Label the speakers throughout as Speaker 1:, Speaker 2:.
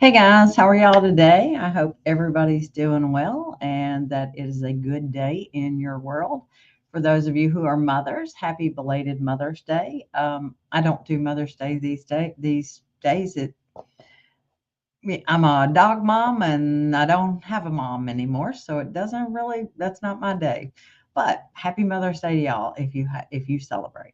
Speaker 1: Hey guys, how are y'all today? I hope everybody's doing well and that it is a good day in your world. For those of you who are mothers, happy belated Mother's Day. I don't do Mother's Day these days. I'm a dog mom and I don't have a mom anymore, so it doesn't really. That's not my day. But happy Mother's Day to y'all if you celebrate.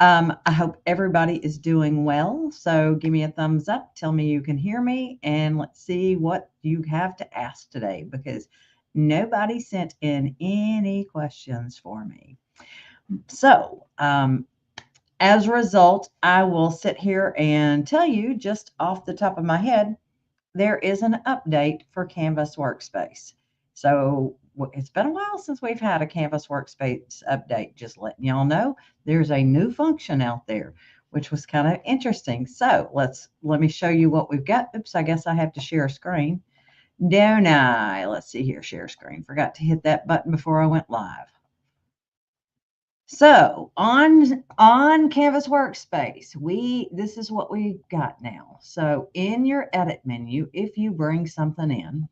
Speaker 1: I hope everybody is doing well. So give me a thumbs up. Tell me you can hear me. And let's see what you have to ask today because nobody sent in any questions for me. So, as a result, I will sit here and tell you just off the top of my head there is an update for Canvas Workspace. So it's been a while since we've had a Canvas Workspace update. Just letting y'all know there's a new function out there, which was kind of interesting. So let me show you what we've got. Oops, I guess I have to share a screen. Don't I? Let's see here, share screen. Forgot to hit that button before I went live. So on Canvas Workspace, this is what we've got now. So in your edit menu, if you bring something in,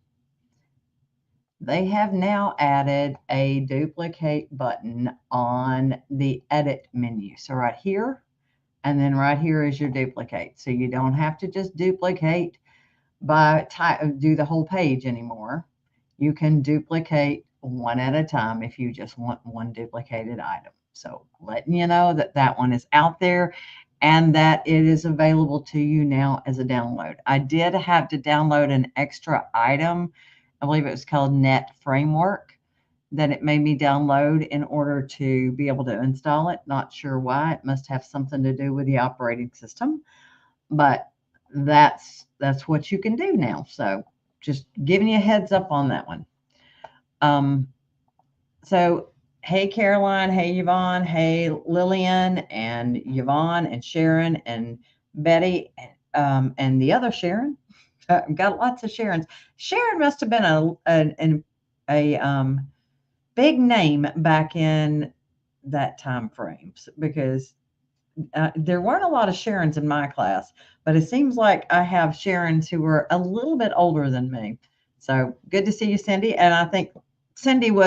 Speaker 1: they have now added a duplicate button on the edit menu. So right here, and then right here is your duplicate. So you don't have to just duplicate do the whole page anymore. You can duplicate one at a time if you just want one duplicated item. So letting you know that that one is out there and that it is available to you now as a download. I did have to download an extra item. I believe it was called Net Framework that it made me download in order to be able to install it. Not sure why. It must have something to do with the operating system, but that's what you can do now. So just giving you a heads up on that one. So hey Caroline, hey Yvonne, hey Lillian and Yvonne and Sharon and Betty and the other Sharon. I've got lots of Sharons. Sharon must have been a big name back in that time frame because there weren't a lot of Sharons in my class, but it seems like I have Sharons who were a little bit older than me. So good to see you, Cindy. And I think Cindy and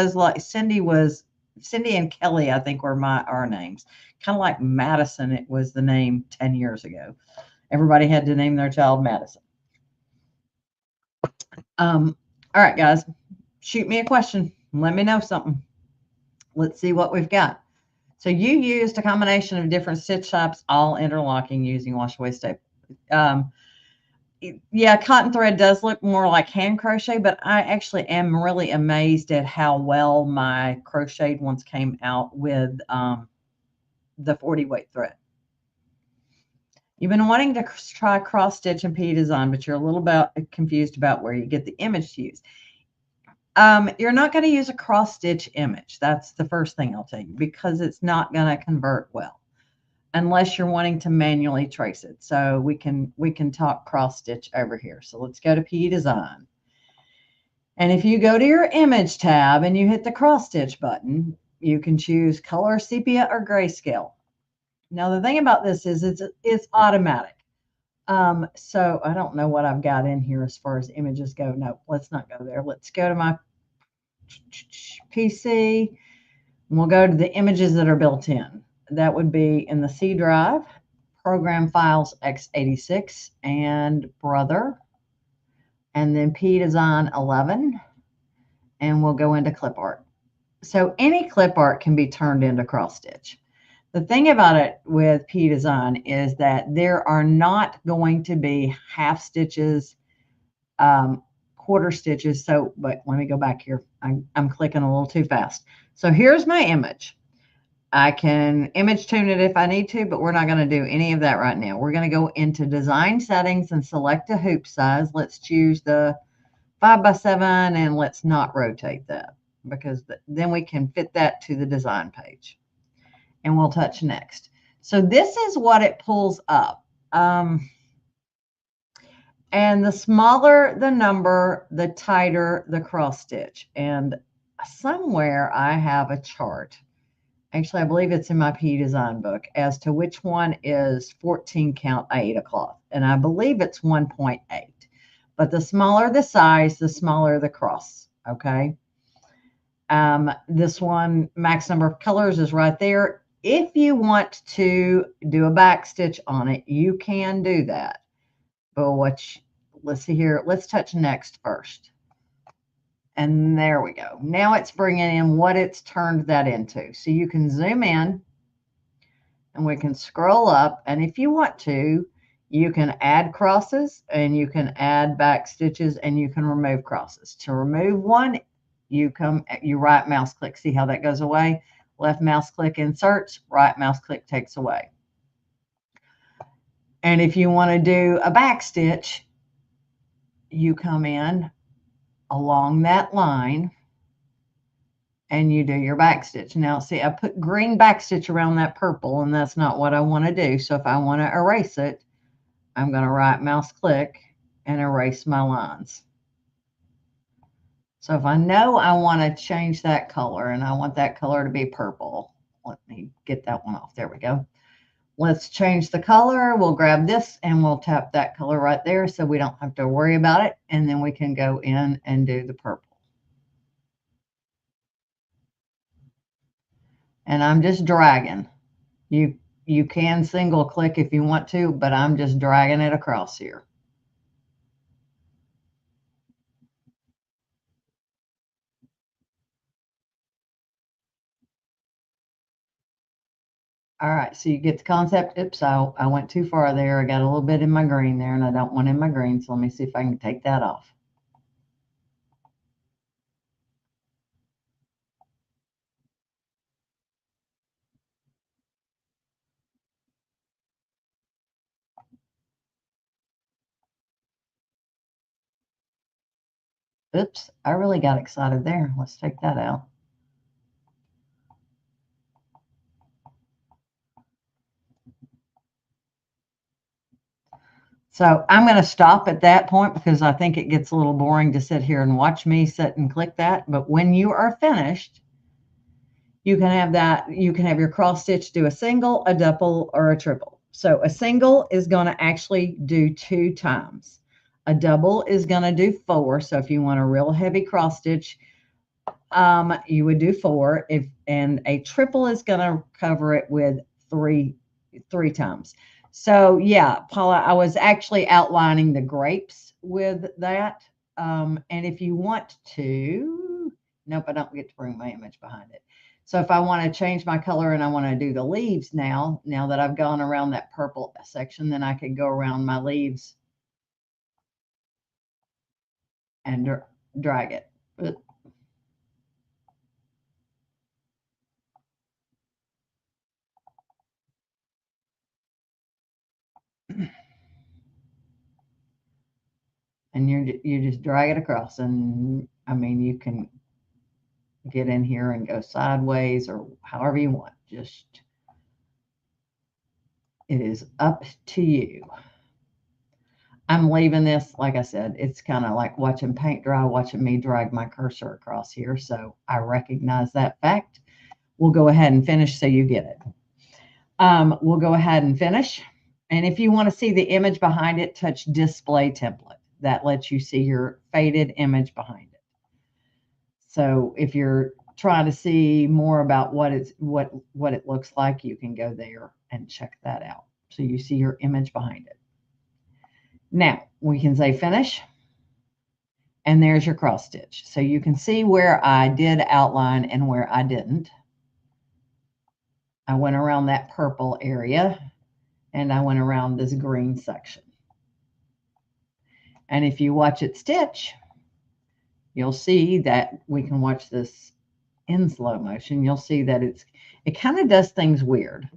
Speaker 1: Kelly, I think were our names. Kind of like Madison, it was the name 10 years ago. Everybody had to name their child Madison. All right, guys, shoot me a question. Let me know something. Let's see what we've got. So you used a combination of different stitch types, all interlocking using wash away staple. Yeah, cotton thread does look more like hand crochet, but I actually am really amazed at how well my crocheted ones came out with the 40 weight thread. You've been wanting to try cross stitch and P-Design, but you're a little bit confused about where you get the image to use. You're not going to use a cross stitch image. That's the first thing I'll tell you, because it's not going to convert well unless you're wanting to manually trace it. So we can talk cross stitch over here. So let's go to P-Design. And if you go to your image tab and you hit the cross stitch button, you can choose color, sepia, or grayscale. Now the thing about this is it's automatic. So I don't know what I've got in here as far as images go. No, let's not go there. Let's go to my PC. And we'll go to the images that are built in. That would be in the C drive, program files x86 and brother, and then P-Design 11, and we'll go into clip art. So any clip art can be turned into cross stitch. The thing about it with P-Design is that there are not going to be half stitches, quarter stitches. So, but let me go back here. I'm clicking a little too fast. So here's my image. I can image tune it if I need to, but we're not going to do any of that right now. We're going to go into design settings and select a hoop size. Let's choose the 5x7 and let's not rotate that because then we can fit that to the design page. And we'll touch next. So this is what it pulls up. And the smaller the number, the tighter the cross stitch. And somewhere I have a chart. Actually, I believe it's in my P-Design book as to which one is 14 count 8 o'clock. And I believe it's 1.8. But the smaller the size, the smaller the cross, okay? This one, max number of colors is right there. If you want to do a back stitch on it, you can do that. But let's see here. Let's touch next first. And there we go. Now it's bringing in what it's turned that into. So you can zoom in and we can scroll up. And if you want to, you can add crosses and you can add back stitches and you can remove crosses. To remove one, you right mouse click. See how that goes away? Left mouse click inserts, right mouse click takes away. And if you want to do a back stitch, you come in along that line and you do your back stitch. Now, see, I put green back stitch around that purple, and that's not what I want to do. So if I want to erase it, I'm going to right mouse click and erase my lines. So if I know I want to change that color and I want that color to be purple, let me get that one off. There we go. Let's change the color. We'll grab this and we'll tap that color right there so we don't have to worry about it. And then we can go in and do the purple. And I'm just dragging. You can single click if you want to, but I'm just dragging it across here. All right, so you get the concept. Oops, I went too far there. I got a little bit in my green there, and I don't want in my green, so let me see if I can take that off. Oops, I really got excited there. Let's take that out. So I'm going to stop at that point because I think it gets a little boring to sit here and watch me sit and click that. But when you are finished, you can have that. You can have your cross stitch do a single, a double, or a triple. So a single is going to actually do 2 times. A double is going to do 4. So if you want a real heavy cross stitch, you would do 4. And a triple is going to cover it with three times. So yeah, Paula, I was actually outlining the grapes with that. And if you want to, nope, I don't get to bring my image behind it. So if I want to change my color and I want to do the leaves now that I've gone around that purple section, then I could go around my leaves and drag it. And you just drag it across, and I mean you can get in here and go sideways or however you want. Just it is up to you. I'm leaving this, like I said, it's kind of like watching paint dry, watching me drag my cursor across here. So I recognize that fact. We'll go ahead and finish so you get it. We'll go ahead and finish. And if you want to see the image behind it, touch display template. That lets you see your faded image behind it. So if you're trying to see more about what it looks like, you can go there and check that out. So you see your image behind it. Now we can say finish. And there's your cross stitch. So you can see where I did outline and where I didn't. I went around that purple area and I went around this green section. And if you watch it stitch, you'll see that we can watch this in slow motion. You'll see that it kind of does things weird.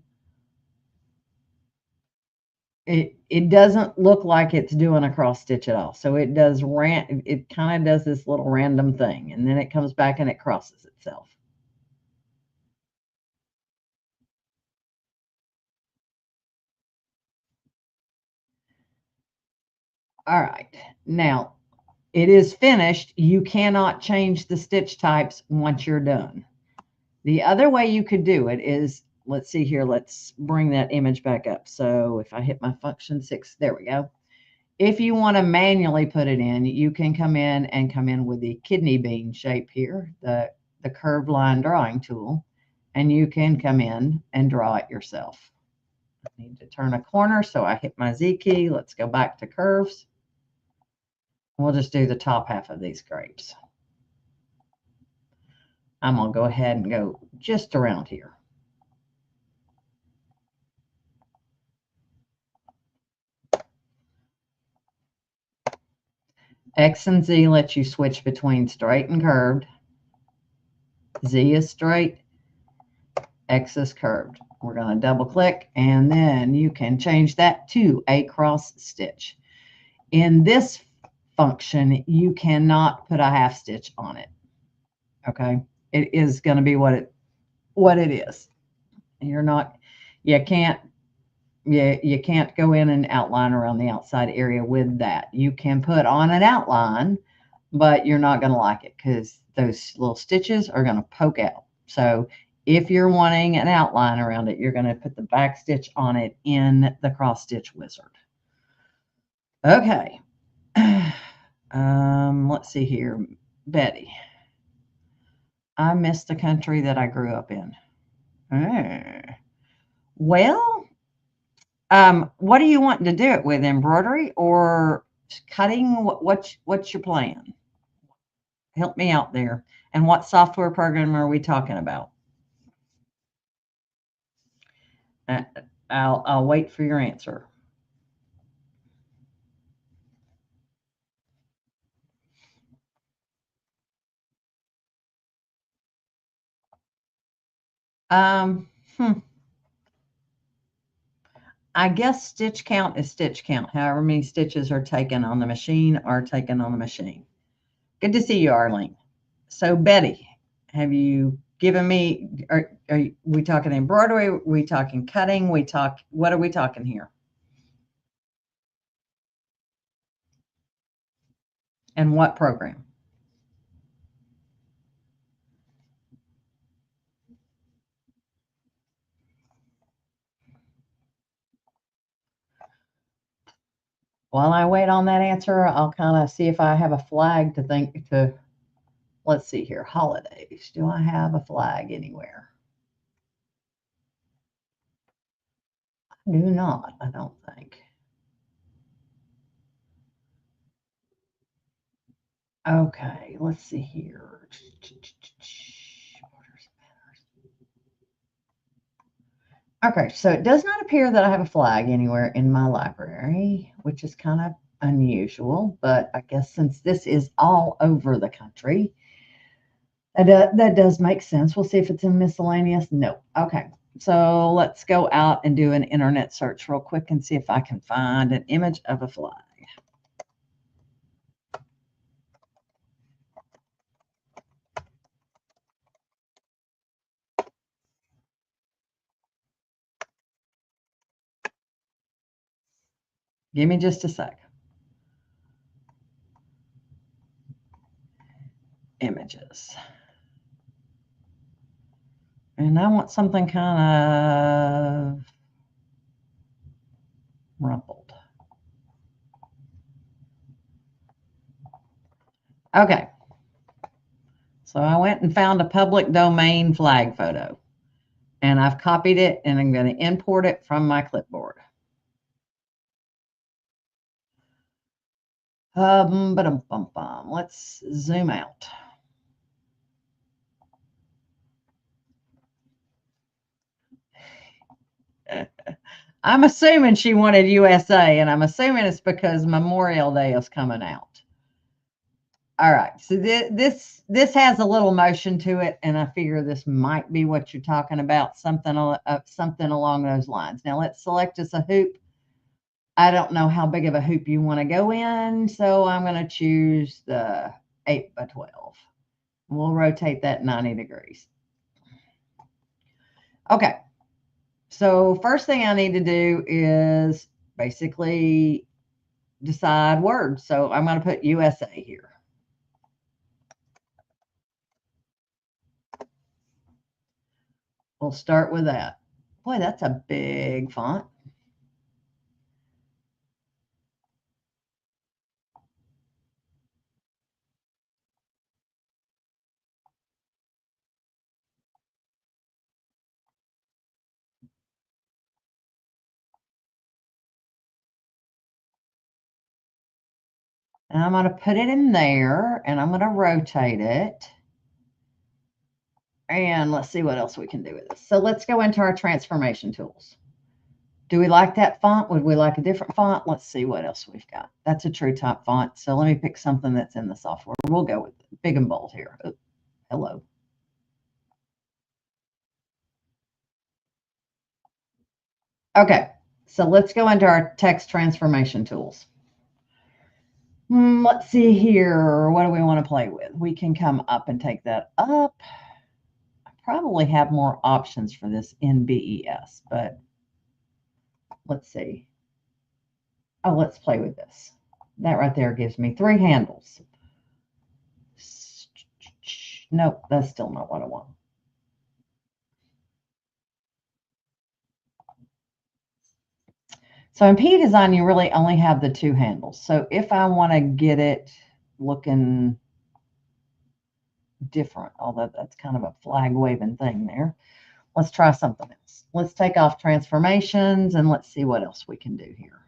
Speaker 1: It doesn't look like it's doing a cross stitch at all. So it does it kind of does this little random thing, and then it comes back and it crosses itself. All right, now it is finished. You cannot change the stitch types once you're done. The other way you could do it is, let's see here, let's bring that image back up. So if I hit my function 6, there we go. If you want to manually put it in, you can come in with the kidney bean shape here, the curved line drawing tool, and you can come in and draw it yourself. I need to turn a corner, so I hit my Z key. Let's go back to curves. We'll just do the top half of these grapes. I'm going to go ahead and go just around here. X and Z lets you switch between straight and curved. Z is straight, X is curved. We're going to double click, and then you can change that to a cross stitch. In this function, you cannot put a half stitch on it. Okay, it is going to be what it is. You're not, you can't you can't go in and outline around the outside area with that. You can put on an outline, but you're not going to like it because those little stitches are going to poke out. So if you're wanting an outline around it, you're going to put the back stitch on it in the cross stitch wizard. Okay. Let's see here. Betty. I miss the country that I grew up in. Well, what do you want to do it with? Embroidery or cutting? What's your plan? Help me out there. And what software program are we talking about? Uh, I'll wait for your answer. Um, hmm. I guess stitch count is stitch count. However many stitches are taken on the machine are taken on the machine. Good to see you, Arlene. So, Betty, have you given me? Are we talking embroidery? Are we talking cutting? What are we talking here? And what program? While I wait on that answer, I'll kind of see if I have a flag to think to. Let's see here. Holidays. Do I have a flag anywhere? I do not, I don't think. Okay, let's see here. Okay, so it does not appear that I have a flag anywhere in my library, which is kind of unusual, but I guess since this is all over the country, that does make sense. We'll see if it's in miscellaneous. No. Okay, so let's go out and do an internet search real quick and see if I can find an image of a flag. Give me just a sec. Images. And I want something kind of rumpled. Okay. So I went and found a public domain flag photo. And I've copied it and I'm going to import it from my clipboard. Let's zoom out. I'm assuming she wanted USA, and I'm assuming it's because Memorial Day is coming out. All right, so this has a little motion to it, and I figure this might be what you're talking about, something along those lines. Now let's select us a hoop. I don't know how big of a hoop you want to go in, so I'm going to choose the 8 by 12. We'll rotate that 90 degrees. Okay, so first thing I need to do is basically decide words. So I'm going to put USA here. We'll start with that. Boy, that's a big font. And I'm going to put it in there, and I'm going to rotate it. And let's see what else we can do with this. So let's go into our transformation tools. Do we like that font? Would we like a different font? Let's see what else we've got. That's a true type font. So let me pick something that's in the software. We'll go with big and bold here. Oh, hello. Okay, so let's go into our text transformation tools. Let's see here. What do we want to play with? We can come up and take that up. I probably have more options for this in BES, but let's see. Oh, let's play with this. That right there gives me 3 handles. Nope, that's still not what I want. So in P design, you really only have the 2 handles. So if I want to get it looking different, although that's kind of a flag waving thing there, let's try something else. Let's take off transformations and let's see what else we can do here.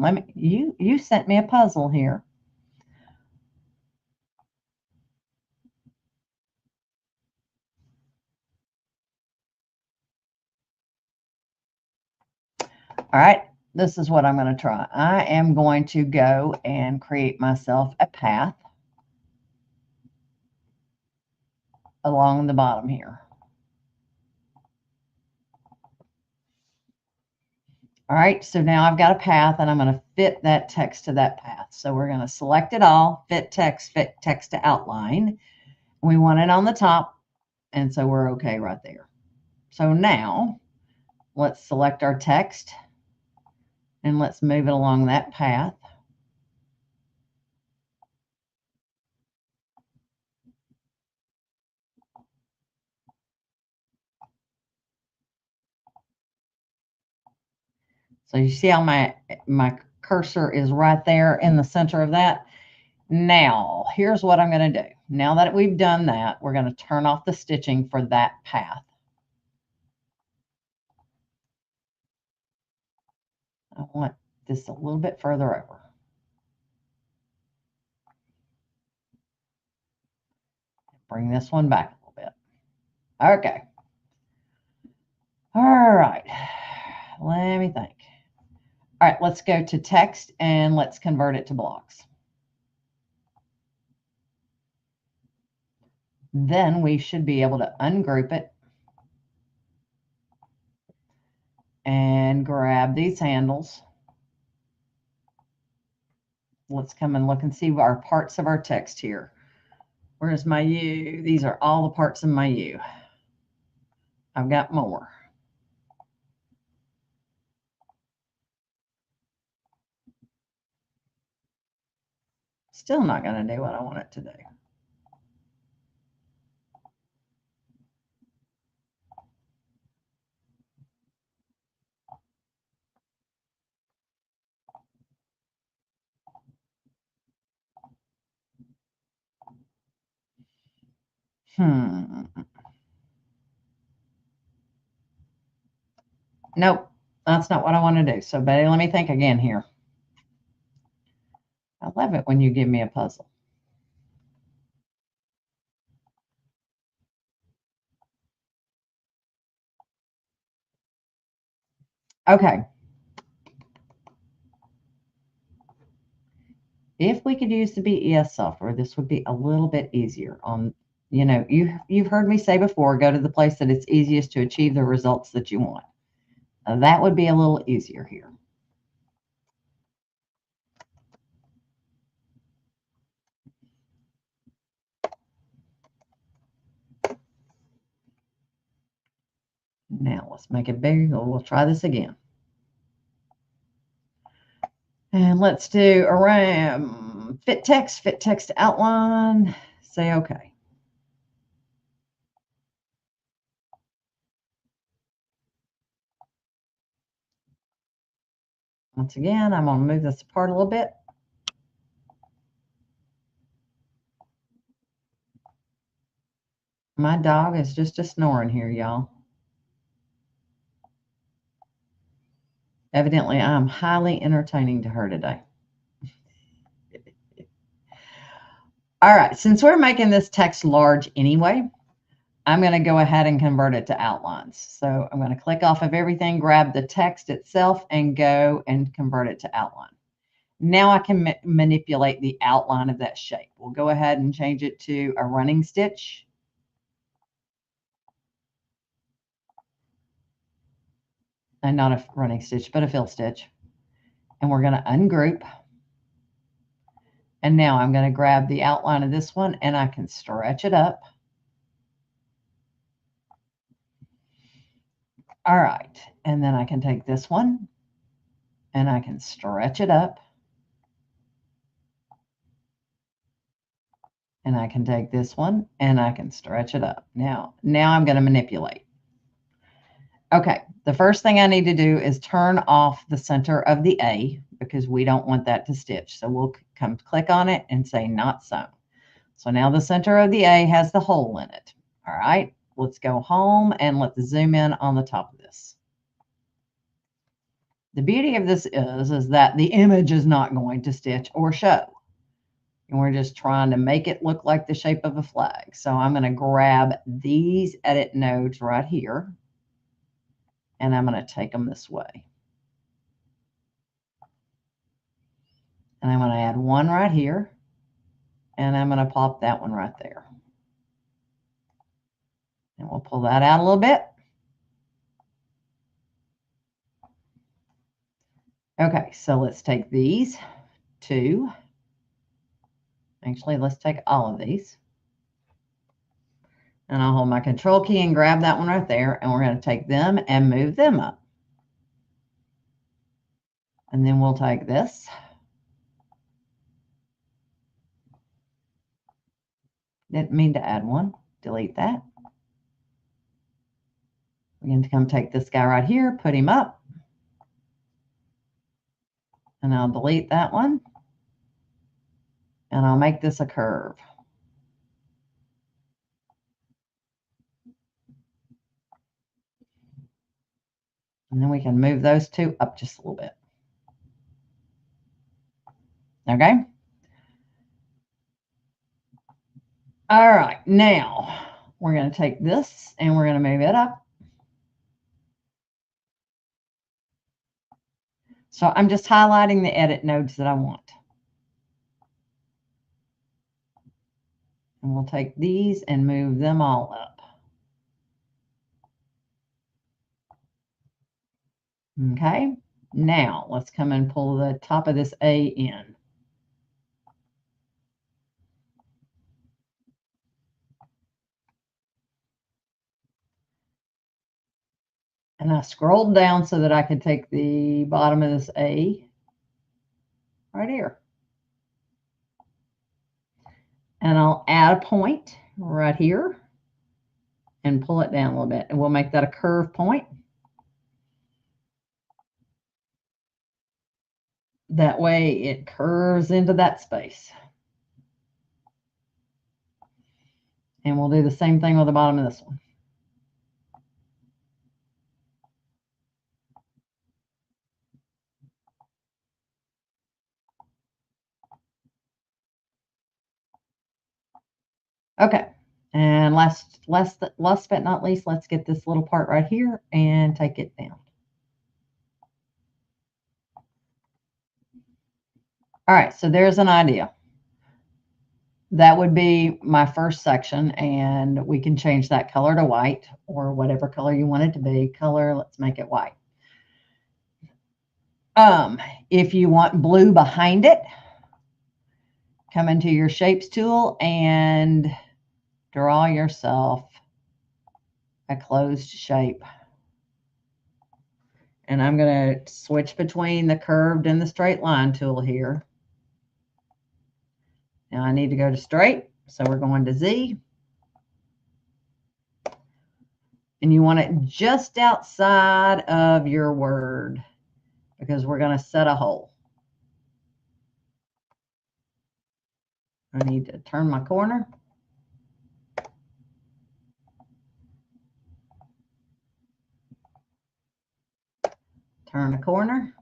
Speaker 1: Let me, you sent me a puzzle here. All right, this is what I'm going to try. I am going to go and create myself a path along the bottom here. All right, so now I've got a path and I'm going to fit that text to that path. So we're going to select it all, fit text to outline. We want it on the top, and so we're okay right there. So now let's select our text and let's move it along that path. So you see how my cursor is right there in the center of that. Now, here's what I'm going to do. Now that we've done that, we're going to turn off the stitching for that path. I want this a little bit further over. Bring this one back a little bit. Okay. All right. Let me think. All right, let's go to text and let's convert it to blocks. Then we should be able to ungroup it and grab these handles. Let's come and look and see our parts of our text here. Where's my U? These are all the parts of my U. I've got more. Still not going to do what I want it to do. Nope, that's not what I want to do. So, Betty, let me think again here. I love it when you give me a puzzle. Okay. If we could use the BES software, this would be a little bit easier on, you've heard me say before, go to the place that it's easiest to achieve the results that you want. Now, that would be a little easier here. Now let's make it bigger. We'll try this again. And let's do around fit text to outline, say okay. Once again, I'm going to move this apart a little bit. My dog is just a snoring here, y'all. Evidently, I'm highly entertaining to her today. All right, since we're making this text large anyway, I'm going to go ahead and convert it to outlines. So I'm going to click off of everything, grab the text itself, and go and convert it to outline. Now I can manipulate the outline of that shape. We'll go ahead and change it to a running stitch. And not a running stitch, but a fill stitch. And we're going to ungroup. And now I'm going to grab the outline of this one and I can stretch it up. All right. And then I can take this one and I can stretch it up. And I can take this one and I can stretch it up. Now I'm going to manipulate. Okay, the first thing I need to do is turn off the center of the A because we don't want that to stitch. So we'll come click on it and say not sewn. So now the center of the A has the hole in it. All right, let's go home and let's zoom in on the top of this. The beauty of this is that the image is not going to stitch or show. And we're just trying to make it look like the shape of a flag. So I'm going to grab these edit nodes right here. And I'm going to take them this way. And I'm going to add one right here. And I'm going to pop that one right there. And we'll pull that out a little bit. Okay, so let's take these two. Actually, let's take all of these. And I'll hold my control key and grab that one right there. And we're going to take them and move them up. And then we'll take this. Didn't mean to add one. Delete that. We're going to come take this guy right here, put him up. And I'll delete that one. And I'll make this a curve. And then we can move those two up just a little bit. Okay. All right. Now we're going to take this and we're going to move it up. So I'm just highlighting the edit nodes that I want. And we'll take these and move them all up. Okay. Now let's come and pull the top of this A in. And I scrolled down so that I could take the bottom of this A right here. And I'll add a point right here and pull it down a little bit. And we'll make that a curve point. That way it curves into that space. And we'll do the same thing with the bottom of this one. Okay, and last but not least, let's get this little part right here and take it down. All right, so there's an idea. That would be my first section, and we can change that color to white or whatever color you want it to be. Color, let's make it white. If you want blue behind it, come into your shapes tool and draw yourself a closed shape. And I'm going to switch between the curved and the straight line tool here. Now I need to go to straight, so we're going to Z. And you want it just outside of your word because we're going to set a hole. I need to turn my corner. Turn a corner.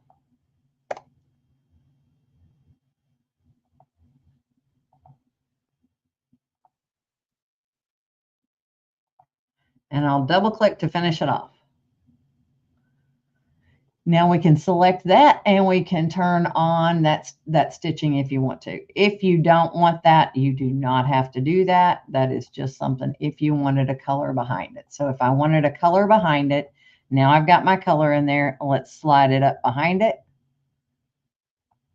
Speaker 1: And I'll double click to finish it off. Now we can select that and we can turn on that stitching if you want to. If you don't want that, you do not have to do that. That is just something if you wanted a color behind it. So if I wanted a color behind it, now I've got my color in there. Let's slide it up behind it.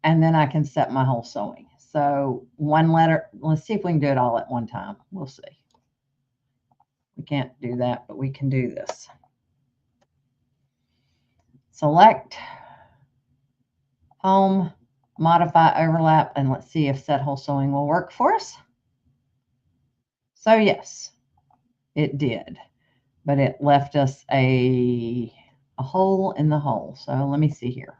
Speaker 1: And then I can set my whole sewing. So one letter, let's see if we can do it all at one time. We'll see. We can't do that, but we can do this. Select, home, modify overlap, and let's see if set whole sewing will work for us. So yes, it did, but it left us a hole in the hole. So let me see here.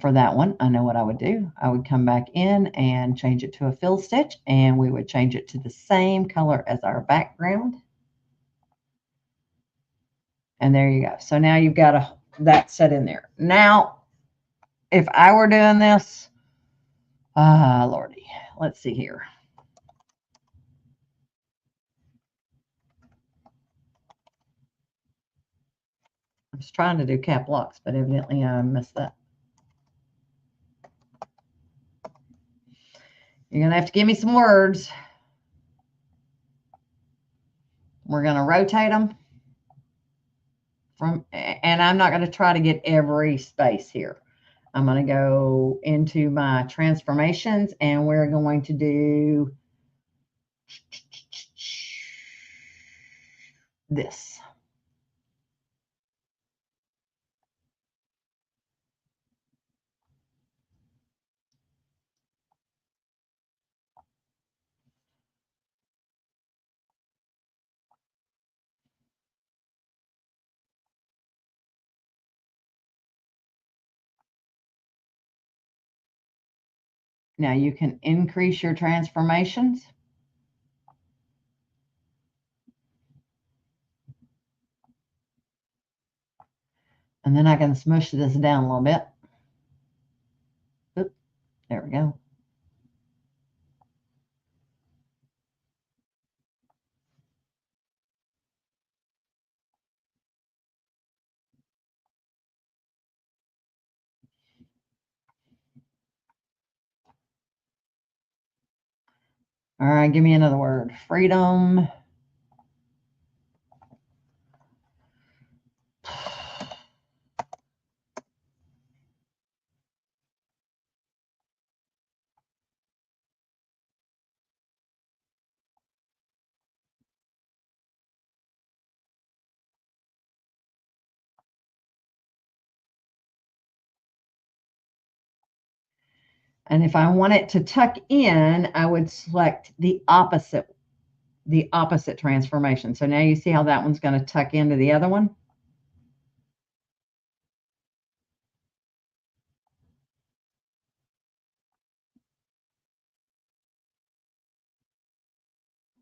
Speaker 1: For that one, I know what I would do. I would come back in and change it to a fill stitch, and we would change it to the same color as our background. And there you go. So now you've got that set in there. Now, if I were doing this, Lordy, let's see here. I was trying to do cap locks, but evidently I missed that. You're going to have to give me some words. We're going to rotate them. And I'm not going to try to get every space here. I'm going to go into my transformations and we're going to do this. Now you can increase your transformations. And then I can smush this down a little bit. Oop, there we go. All right, give me another word. Freedom. And if I want it to tuck in, I would select the opposite transformation. So now you see how that one's going to tuck into the other one.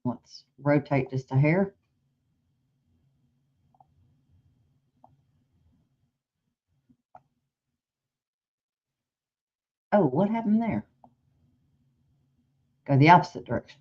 Speaker 1: Let's rotate just a hair. Oh, what happened there? Go the opposite direction.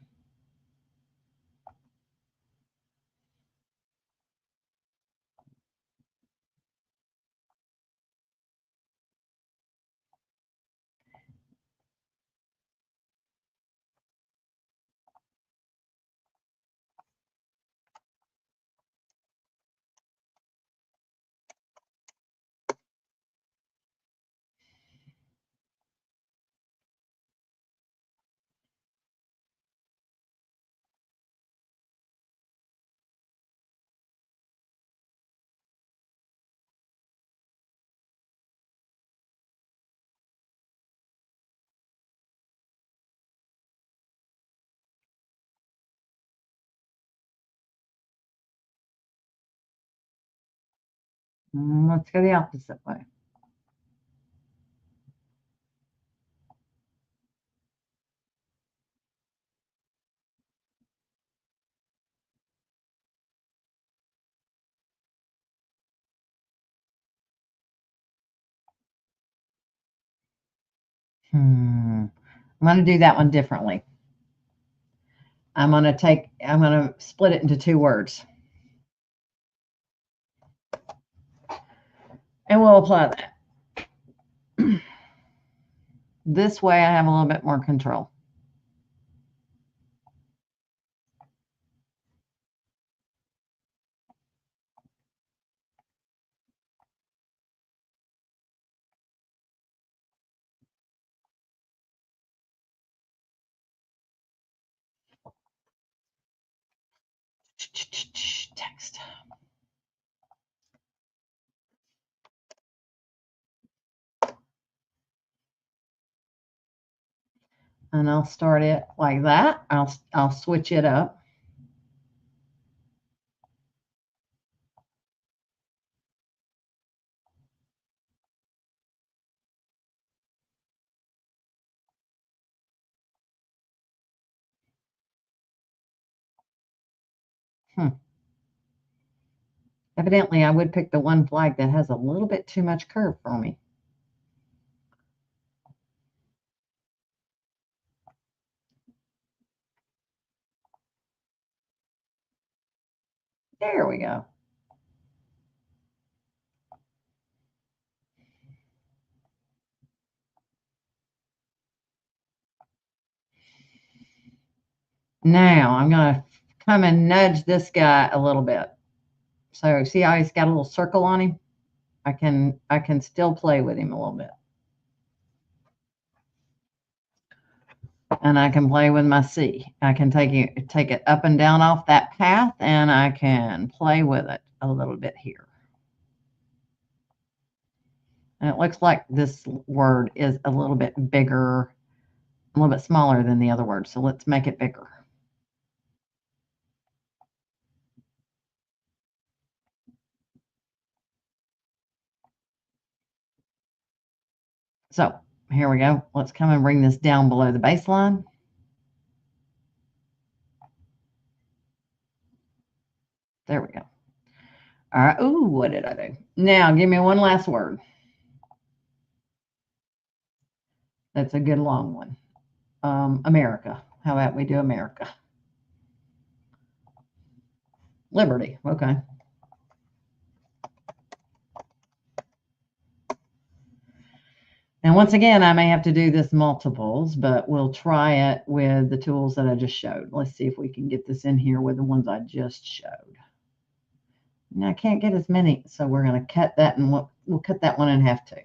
Speaker 1: Let's go the opposite way. I'm going to do that one differently. I'm going to split it into two words. And we'll apply that. This way I have a little bit more control. Text. And I'll start it like that. I'll switch it up. Evidently, I would pick the one flag that has a little bit too much curve for me. There we go. Now I'm going to come and nudge this guy a little bit. So see how he's got a little circle on him? I can still play with him a little bit. And I can play with my C. I can take it up and down off that path, and I can play with it a little bit here. And it looks like this word is a little bit bigger, a little bit smaller than the other word. So let's make it bigger. So here we go. Let's come and bring this down below the baseline. There we go. All right. Ooh, what did I do? Now give me one last word. That's a good long one. America. How about we do America? Liberty. Okay. And once again, I may have to do this multiples, but we'll try it with the tools that I just showed. Let's see if we can get this in here with the ones I just showed. Now I can't get as many, so we're going to cut that, and we'll cut that one in half too.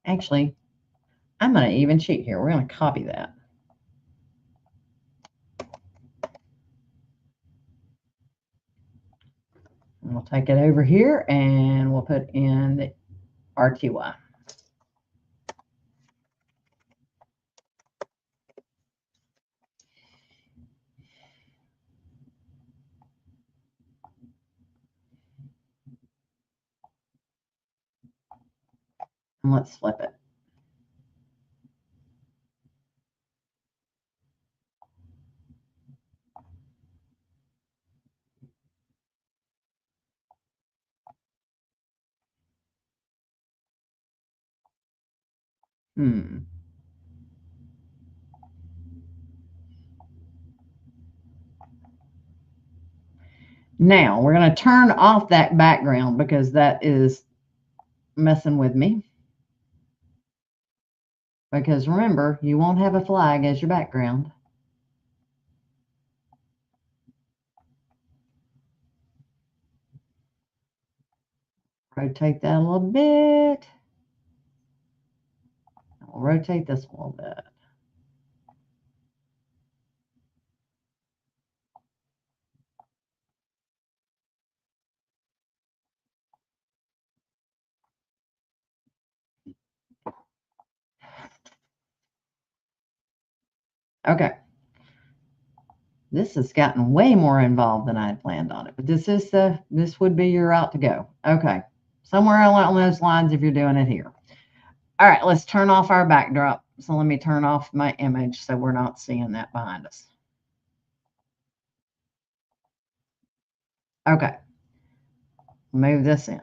Speaker 1: Actually, I'm going to even cheat here. We're going to copy that. And we'll take it over here, and we'll put in the RTY. And let's flip it. Now we're going to turn off that background because that is messing with me. Because remember, you won't have a flag as your background. Rotate that a little bit. I'll rotate this a little bit. Okay. This has gotten way more involved than I had planned on it, but this would be your route to go. Okay. Somewhere along those lines if you're doing it here. All right, let's turn off our backdrop. So let me turn off my image so we're not seeing that behind us. Okay. Move this in.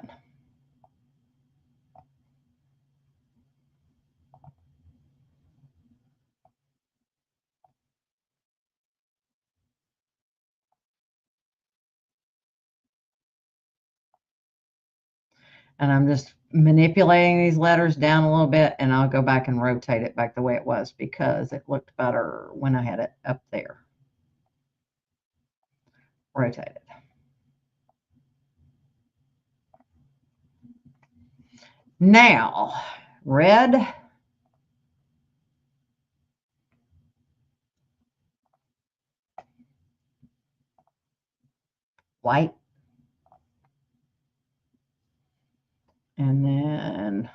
Speaker 1: And I'm just manipulating these letters down a little bit, and I'll go back and rotate it back the way it was because it looked better when I had it up there. Rotate it. Now, red, white, and then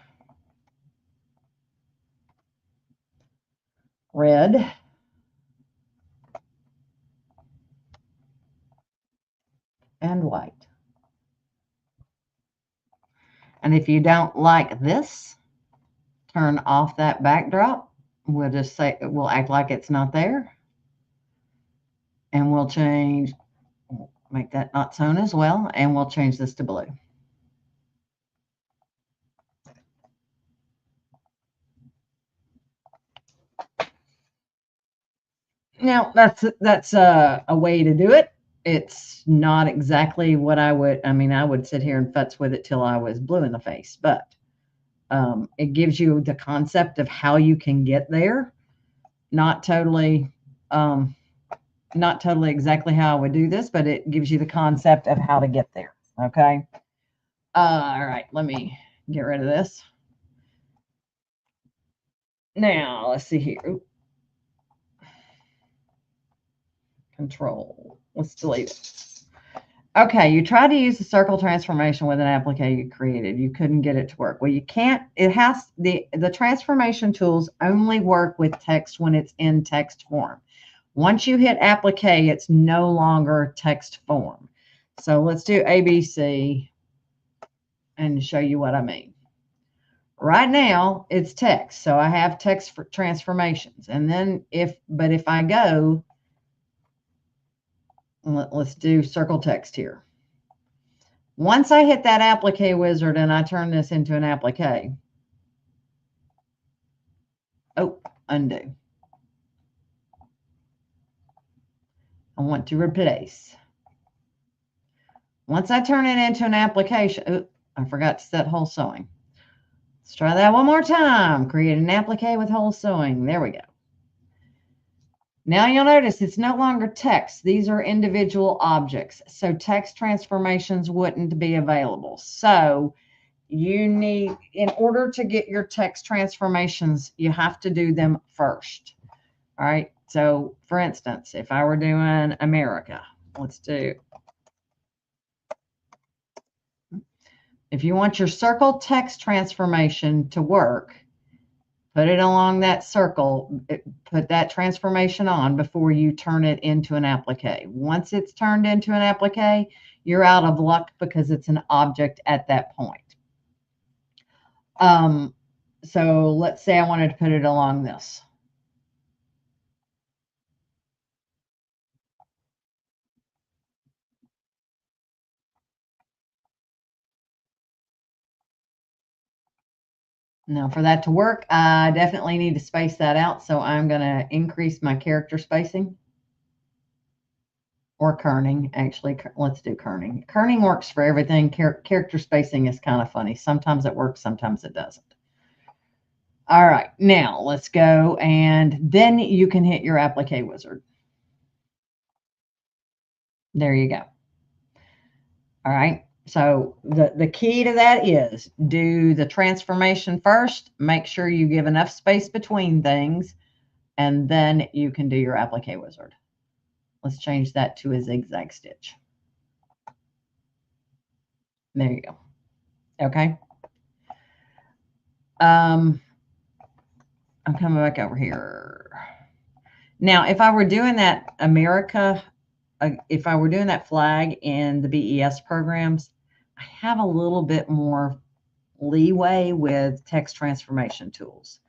Speaker 1: red, and white. And if you don't like this, turn off that backdrop. We'll just say, we'll act like it's not there. And we'll change, make that not shown as well, and we'll change this to blue. Now, that's a way to do it. It's not exactly what I would sit here and futz with it till I was blue in the face, but it gives you the concept of how you can get there. Not totally, not totally exactly how I would do this, but it gives you the concept of how to get there. Okay. All right, let me get rid of this. Now, let's see here. Oop. Control. Let's delete it. Okay, you tried to use the circle transformation with an applique you created. You couldn't get it to work. Well, you can't. It has the transformation tools only work with text when it's in text form. Once you hit applique, it's no longer text form. So let's do ABC and show you what I mean. Right now, it's text. So I have text for transformations. And then if I go, let's do circle text here. Once I hit that applique wizard and I turn this into an applique, oh, undo. I want to replace. Once I turn it into an application, oh, I forgot to set whole sewing. Let's try that one more time. Create an applique with whole sewing. There we go. Now you'll notice it's no longer text. These are individual objects. So text transformations wouldn't be available. So you need, in order to get your text transformations, you have to do them first. All right. So for instance, if I were doing America, let's do, if you want your circle text transformation to work, put it along that circle, put that transformation on before you turn it into an applique. Once it's turned into an applique, you're out of luck because it's an object at that point. So let's say I wanted to put it along this. Now for that to work, I definitely need to space that out. So I'm going to increase my character spacing. Or kerning, actually. Let's do kerning. Kerning works for everything. Character spacing is kind of funny. Sometimes it works, sometimes it doesn't. All right, now let's go, and then you can hit your applique wizard. There you go. All right, so the key to that is do the transformation first. Make sure you give enough space between things, and then you can do your applique wizard. Let's change that to a zigzag stitch. There you go. Okay. I'm coming back over here. Now, if I were doing that if I were doing that flag in the BES programs, I have a little bit more leeway with text transformation tools.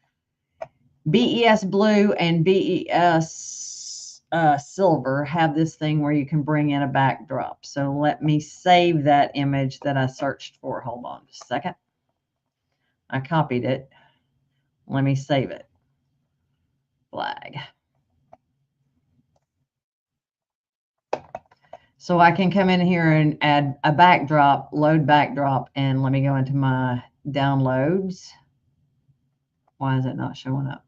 Speaker 1: BES Blue and BES Silver have this thing where you can bring in a backdrop. So let me save that image that I searched for. Hold on just a second. I copied it. Let me save it. Flag. So I can come in here and add a backdrop, load backdrop, and let me go into my downloads. Why is it not showing up?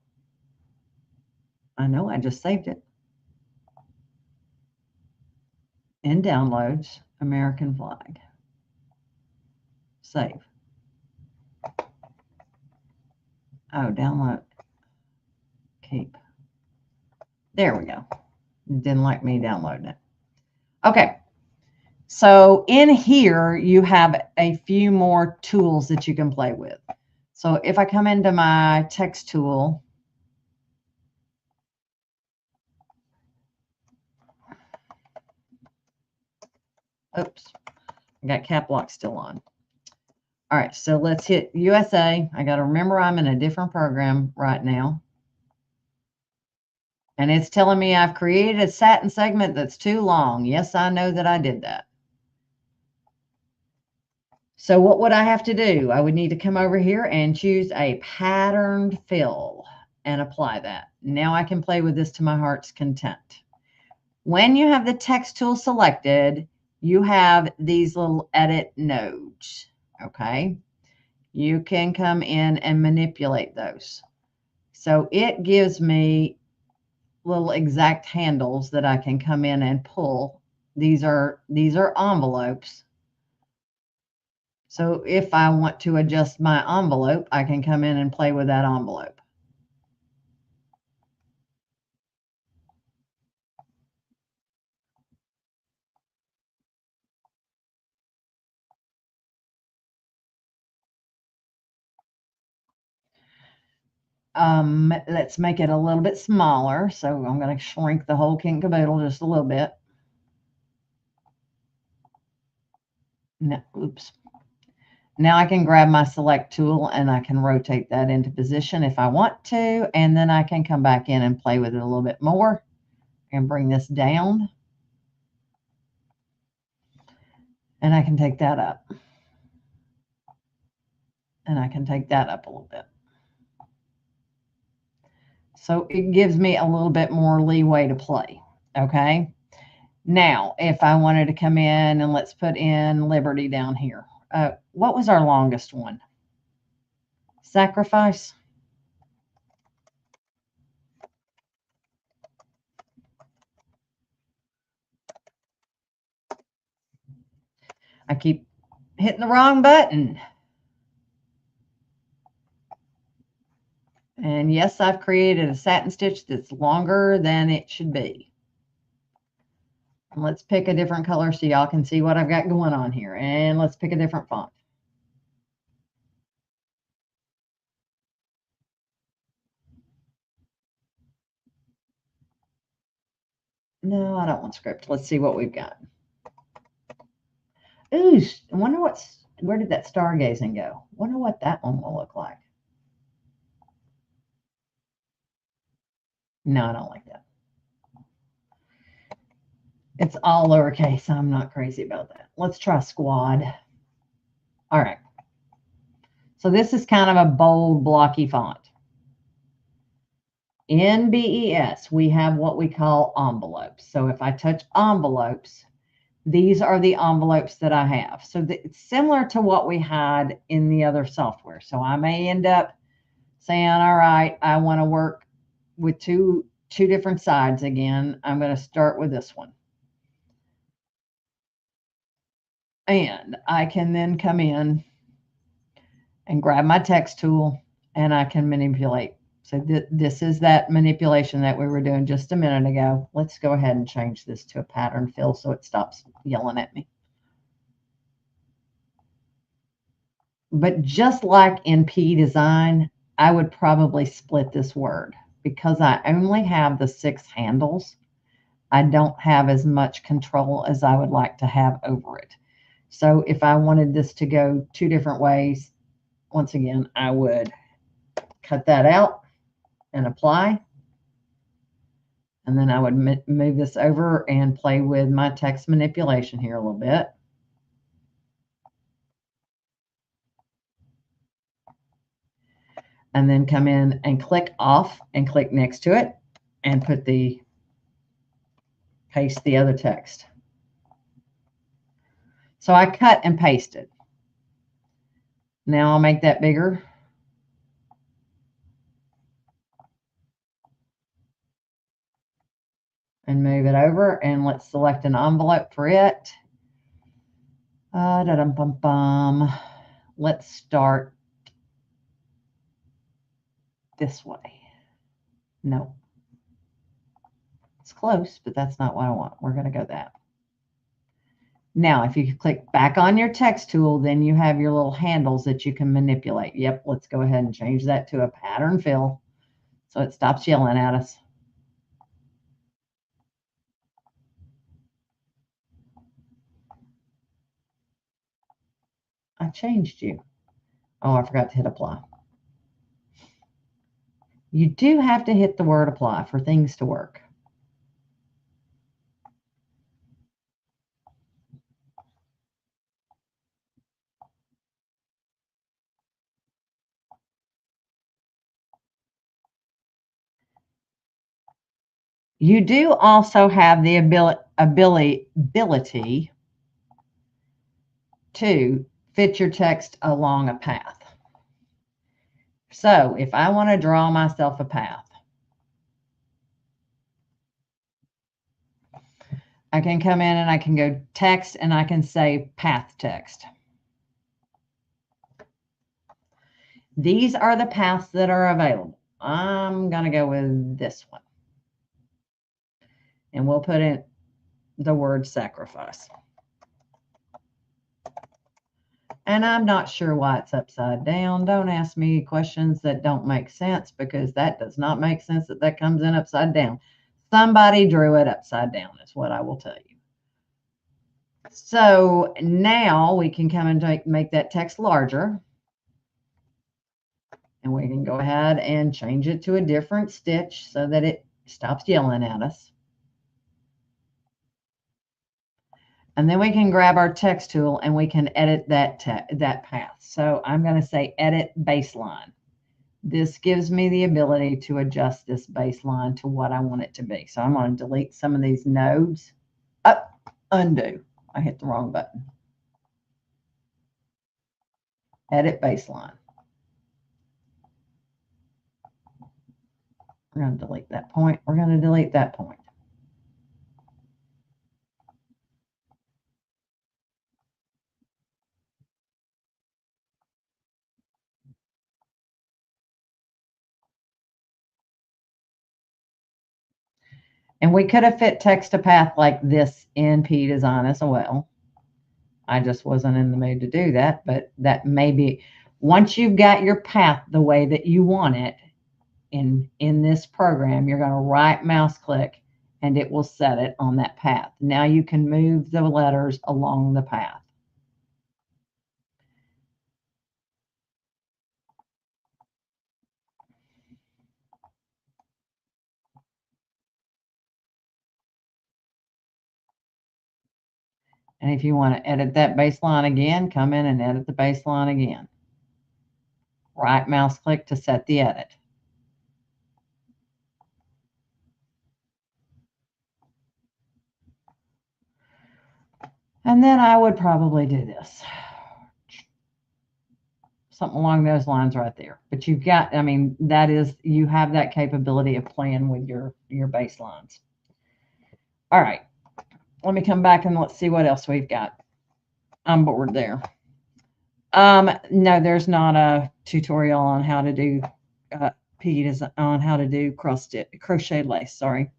Speaker 1: I know I just saved it. In downloads, American flag. Save. Oh, download. Keep. There we go. Didn't like me downloading it. Okay. So in here, you have a few more tools that you can play with. So if I come into my text tool, oops, I got cap lock still on. All right, so let's hit USA. I got to remember I'm in a different program right now. And it's telling me I've created a satin segment that's too long. Yes, I know that I did that. So what would I have to do? I would need to come over here and choose a patterned fill and apply that. Now I can play with this to my heart's content. When you have the text tool selected, you have these little edit nodes, okay? You can come in and manipulate those. So it gives me little exact handles that I can come in and pull. These are envelopes. So if I want to adjust my envelope, I can come in and play with that envelope. Let's make it a little bit smaller. So I'm going to shrink the whole kit and caboodle just a little bit. No, oops. Now I can grab my select tool and I can rotate that into position if I want to, and then I can come back in and play with it a little bit more and bring this down. And I can take that up. And I can take that up a little bit. So it gives me a little bit more leeway to play, okay? Now, if I wanted to come in and let's put in Liberty down here. What was our longest one? Sacrifice. I keep hitting the wrong button. And yes, I've created a satin stitch that's longer than it should be. And let's pick a different color so y'all can see what I've got going on here. And let's pick a different font. No, I don't want script. Let's see what we've got. Ooh, I wonder where did that stargazing go? Wonder what that one will look like. No, I don't like that. It's all lowercase. I'm not crazy about that. Let's try squad. All right. So this is kind of a bold, blocky font. In BES, we have what we call envelopes. So if I touch envelopes, these are the envelopes that I have. So it's similar to what we had in the other software. So I may end up saying, all right, I want to work with two different sides again. I'm going to start with this one. And I can then come in and grab my text tool and I can manipulate. So this is that manipulation that we were doing just a minute ago. Let's go ahead and change this to a pattern fill so it stops yelling at me. But just like in P design, I would probably split this word. because I only have the 6 handles, I don't have as much control as I would like to have over it. So if I wanted this to go 2 different ways, once again, I would cut that out and apply. And then I would move this over and play with my text manipulation here a little bit. And then come in and click off and click next to it and paste the other text. So I cut and pasted. Now I'll make that bigger. And move it over, and let's select an envelope for it. Let's start this way. No, it's close, but that's not what I want. We're going to go that. Now, if you click back on your text tool, then you have your little handles that you can manipulate. Yep, let's go ahead and change that to a pattern fill so it stops yelling at us. I changed you. Oh, I forgot to hit apply. You do have to hit the word apply for things to work. You do also have the ability to fit your text along a path. So if I want to draw myself a path, I can come in and I can go text and I can say path text. These are the paths that are available. I'm going to go with this one. And we'll put in the word sacrifice. And I'm not sure why it's upside down. Don't ask me questions that don't make sense, because that does not make sense that comes in upside down. Somebody drew it upside down, is what I will tell you. So now we can come and make that text larger. And we can go ahead and change it to a different stitch so that it stops yelling at us. And then we can grab our text tool and we can edit that path. So I'm going to say edit baseline. This gives me the ability to adjust this baseline to what I want it to be. So I'm going to delete some of these nodes. Up, undo. I hit the wrong button. Edit baseline. We're going to delete that point. We're going to delete that point. And we could have fit text to path like this in P-Design as well. I just wasn't in the mood to do that, but that may be, once you've got your path the way that you want it in this program, you're going to right mouse click and it will set it on that path. Now you can move the letters along the path. And if you want to edit that baseline again, come in and edit the baseline again. Right mouse click to set the edit. And then I would probably do this. Something along those lines right there. But you've got, I mean, you have that capability of playing with your baselines. All right. Let me come back and let's see what else we've got. I'm bored there. No, there's not a tutorial on how to do on how to do crochet lace. Sorry.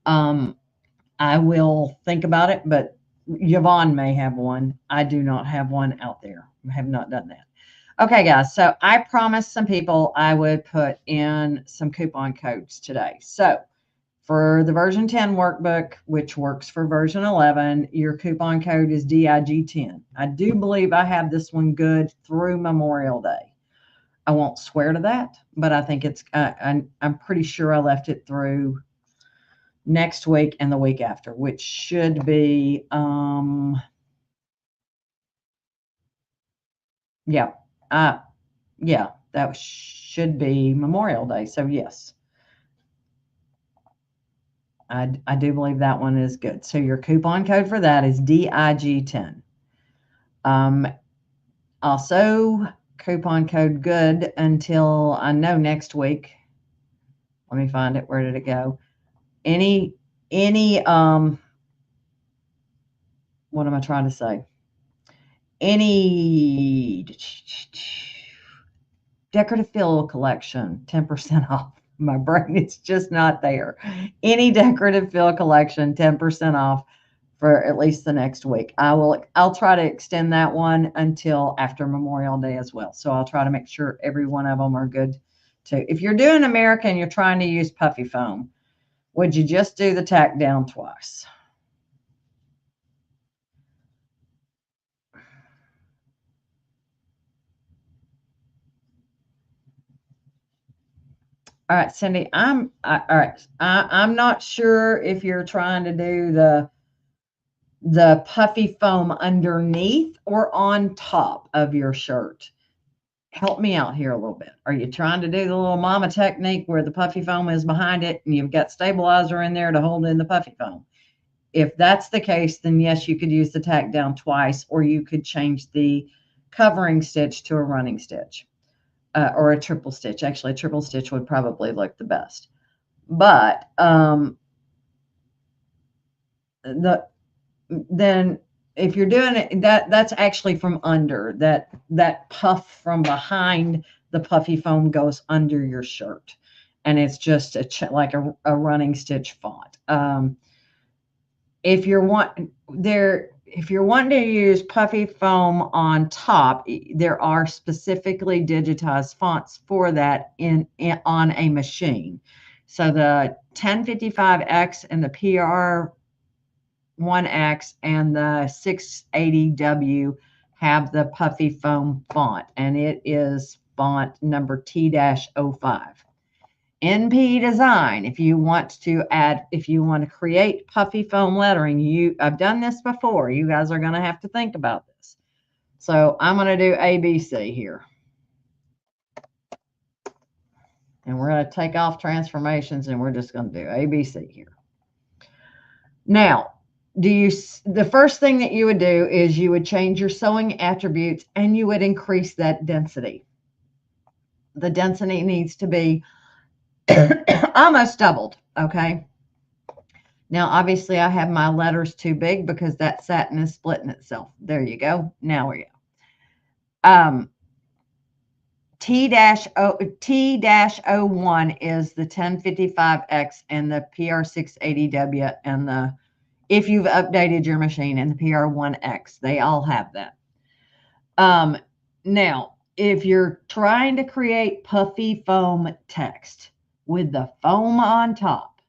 Speaker 1: I will think about it, but Yvonne may have one. I do not have one out there. I have not done that. Okay, guys. So I promised some people I would put in some coupon codes today. So for the version 10 workbook, which works for version 11, your coupon code is DIG10. I do believe I have this one good through Memorial Day. I won't swear to that, but I think it's, I'm pretty sure I left it through next week and the week after, which should be, yeah, uh, yeah, that should be Memorial Day. So yes, I do believe that one is good. So your coupon code for that is DIG10. Um, Also, coupon code good until I know next week. Let me find it. Where did it go? Any what am I trying to say? Any decorative fill collection, 10% off. My brain is just not there. Any decorative fill collection, 10% off for at least the next week. I'll try to extend that one until after Memorial Day as well. So I'll try to make sure every one of them are good too. If you're doing America and you're trying to use puffy foam, would you just do the tack down twice? All right, Cindy, all right. I'm not sure if you're trying to do the puffy foam underneath or on top of your shirt. Help me out here a little bit. Are you trying to do the little mama technique where the puffy foam is behind it and you've got stabilizer in there to hold in the puffy foam? If that's the case, then yes, you could use the tack down twice, or you could change the covering stitch to a running stitch, or a triple stitch. Actually, a triple stitch would probably look the best. But the then if you're doing it, that's actually from under. That puff from behind the puffy foam goes under your shirt, and it's just like a running stitch font. If you're want there if you're wanting to use puffy foam on top, there are specifically digitized fonts for that in on a machine. So the 1055X and the PR 1X and the 680W have the puffy foam font, and it is font number T-05. NP Design, if you want to create puffy foam lettering, I've done this before. You guys are going to have to think about this. So I'm going to do ABC here. And we're going to take off transformations and we're just going to do ABC here. Now, the first thing that you would do is you would change your sewing attributes and you would increase that density. The density needs to be almost doubled, okay? Now, obviously, I have my letters too big because that satin is splitting itself. There you go. Now we go. T-01 is the 1055X and the PR680W and if you've updated your machine, and the PR1X. They all have that. Now, if you're trying to create puffy foam text with the foam on top,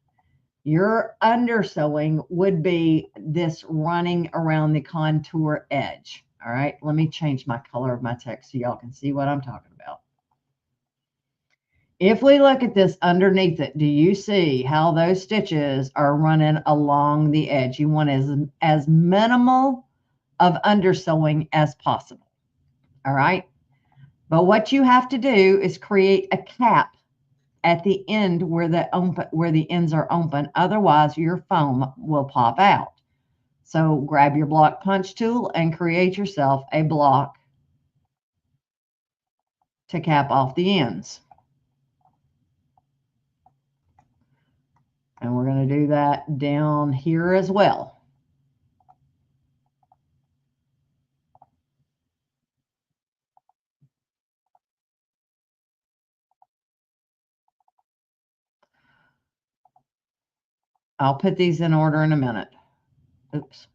Speaker 1: your undersewing would be this running around the contour edge. All right, let me change my color of my text so y'all can see what I'm talking about. If we look at this underneath it, do you see how those stitches are running along the edge? You want as minimal of undersewing as possible. All right. But what you have to do is create a cap at the end where the ends are open. Otherwise, your foam will pop out. So grab your block punch tool and create yourself a block to cap off the ends. And we're going to do that down here as well. I'll put these in order in a minute. Oops.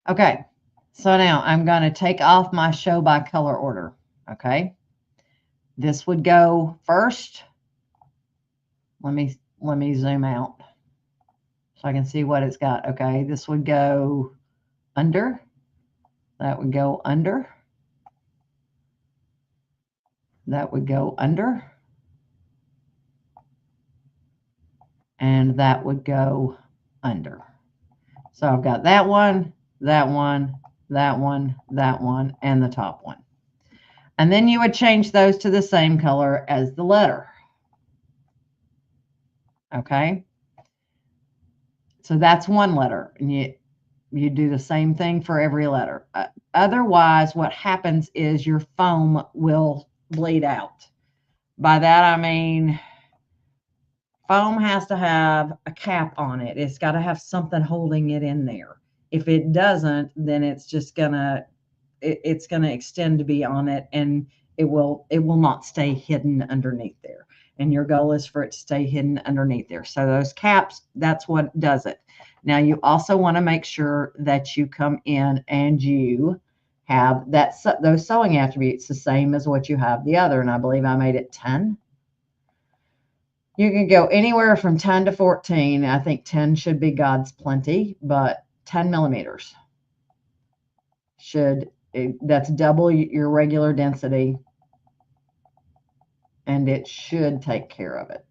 Speaker 1: Okay, so now I'm going to take off my show by color order. Okay, this would go first. Let me zoom out so I can see what it's got. Okay, this would go under. That would go under. That would go under. And that would go under. So I've got that one, that one, that one, that one, and the top one. And then you would change those to the same color as the letter. Okay. So that's one letter. And you do the same thing for every letter. Otherwise, what happens is your foam will bleed out. By that, I mean, foam has to have a cap on it. It's got to have something holding it in there. If it doesn't, then it's just it's gonna extend to be on it, and it will not stay hidden underneath there. And your goal is for it to stay hidden underneath there. So those caps, that's what does it. Now you also want to make sure that you come in and you have those sewing attributes the same as what you have the other. And I believe I made it 10. You can go anywhere from 10 to 14. I think 10 should be God's plenty, but 10 millimeters that's double your regular density, and it should take care of it.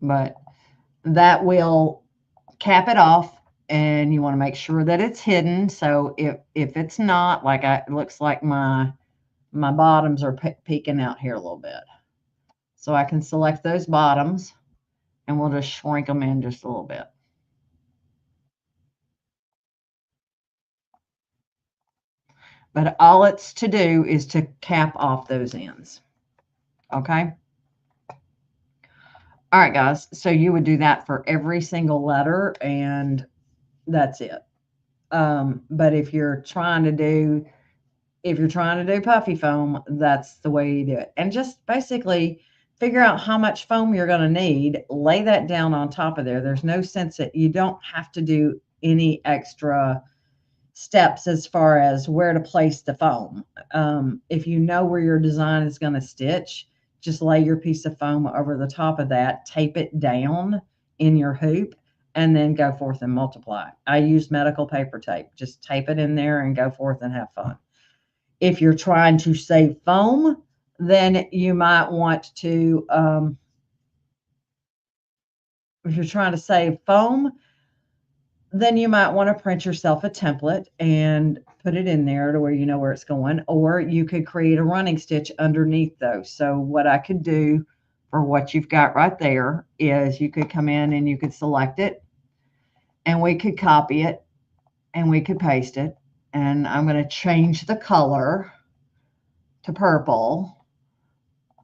Speaker 1: But that will cap it off, and you want to make sure that it's hidden. So if it's not, like it looks like my bottoms are peeking out here a little bit. So I can select those bottoms, and we'll just shrink them in just a little bit. But all it's to do is to cap off those ends. Okay. All right, guys. So you would do that for every single letter, and that's it. But if you're trying to do puffy foam, that's the way you do it. And just basically figure out how much foam you're going to need, lay that down on top of there. There's no sense that you don't have to do any extra steps as far as where to place the foam. If you know where your design is going to stitch, just lay your piece of foam over the top of that, tape it down in your hoop, and then go forth and multiply. I use medical paper tape. Just tape it in there and go forth and have fun. If you're trying to save foam, then you might want to, if you're trying to save foam, then you might want to print yourself a template and put it in there to where you know where it's going, or you could create a running stitch underneath those. So what I could do for what you've got right there is you could come in and you could select it, and we could copy it, and we could paste it. And I'm going to change the color to purple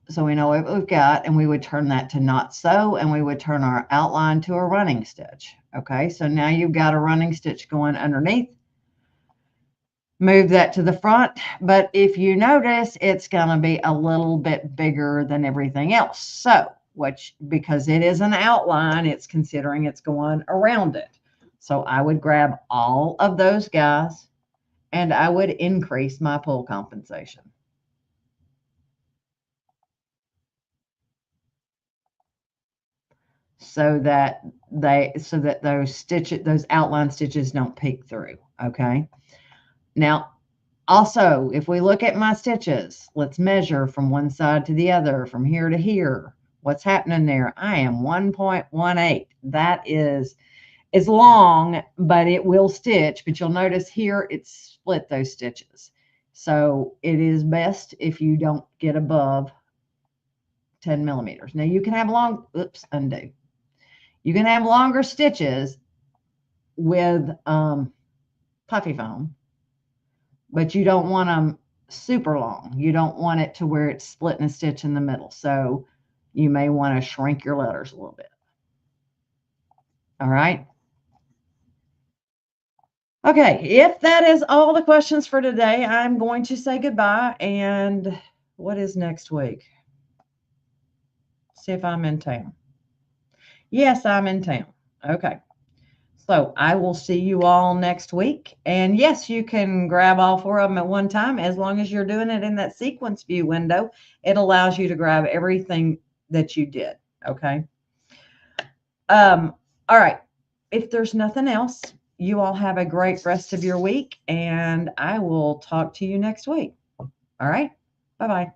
Speaker 1: so we know what we've got, and we would turn that to not sew, and we would turn our outline to a running stitch. Okay, so now you've got a running stitch going underneath. Move that to the front, but if you notice, it's going to be a little bit bigger than everything else. So because it is an outline, it's considering it's going around it. So I would grab all of those guys, and I would increase my pull compensation. So that those outline stitches don't peek through. Okay. Now, also, if we look at my stitches, let's measure from one side to the other, from here to here. What's happening there? I am 1.18. That is long, but it will stitch. But you'll notice here it's split those stitches. So it is best if you don't get above 10 millimeters. Now you can have undo. You can have longer stitches with puffy foam, but you don't want them super long. You don't want it to where it's splitting a stitch in the middle. So you may want to shrink your letters a little bit. All right. Okay, if that is all the questions for today, I'm going to say goodbye. And what is next week? See if I'm in town. Yes, I'm in town. Okay. So I will see you all next week. And yes, you can grab all four of them at one time as long as you're doing it in that sequence view window. It allows you to grab everything that you did. Okay. All right. If there's nothing else, you all have a great rest of your week, and I will talk to you next week. All right. Bye bye.